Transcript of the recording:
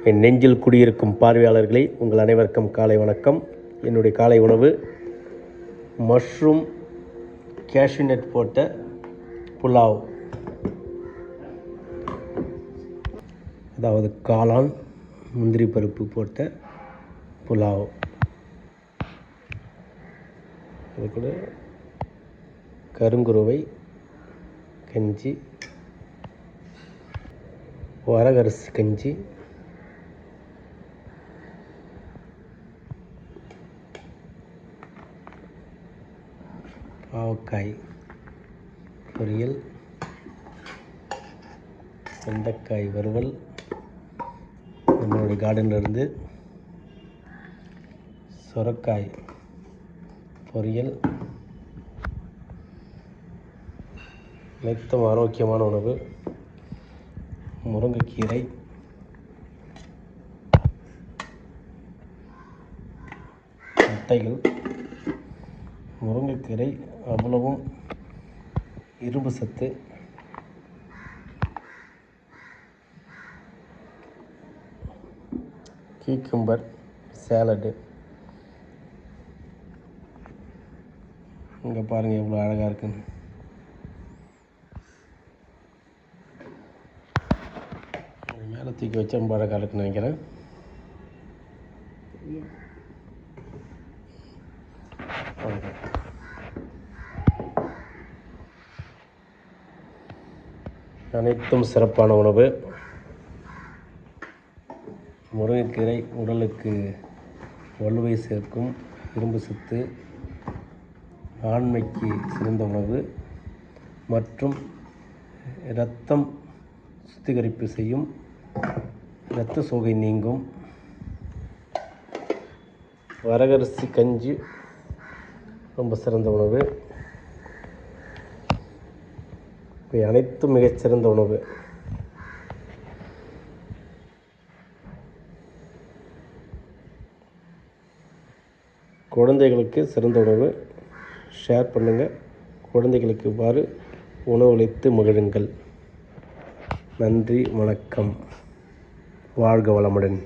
என் நெஞ்சில் குடியிருக்கும் பார்வையாளர்களே, உங்கள் அனைவருக்கும் காலை வணக்கம். என்னுடைய காலை உணவு மஷ்ரூம் கேஷ்யூநட் போட்ட புலாவ், அதாவது காளான் முந்திரி பருப்பு போட்ட புலாவ். அது கூட கருங்குருவை கஞ்சி, வரகரிசி கஞ்சி, பாவக்காய் பொரியல், வெண்டைக்காய் வறுவல் நம்மளுடைய கார்டனிலிருந்து, சுரைக்காய் பொரியல், அனைத்தும் ஆரோக்கியமான உணவு. முருங்கைக்கீரை, முட்டைகள். முருங்கைக்கீரை அவ்வளவும் இரும்பு சத்து. கீக்கம்பர் சேலடு. இங்கே பாருங்கள் எவ்வளோ அழகாக இருக்குன்னு. மேலே தூக்கி வச்ச ரொம்ப அழகாக இருக்குன்னு நினைக்கிறேன். அனைத்தும் சிறப்பான உணவு. முருங்கைக்கீரை உடலுக்கு வலுவை சேர்க்கும், இரும்பு சத்து, ஆண்மைக்கு சிறந்த உணவு மற்றும் இரத்தம் சுத்திகரிப்பு செய்யும், இரத்த சோகை நீங்கும். வரகரிசி கஞ்சி ரொம்ப சிறந்த உணவு. இவை அனைத்தும் மிகச்சிறந்த உணவு. குழந்தைகளுக்கு சிறந்த உணவு. ஷேர் பண்ணுங்கள். குழந்தைகளுக்கு இவ்வாறு உணவளித்து மகிழுங்கள். நன்றி, வணக்கம். வாழ்க வளமுடன்.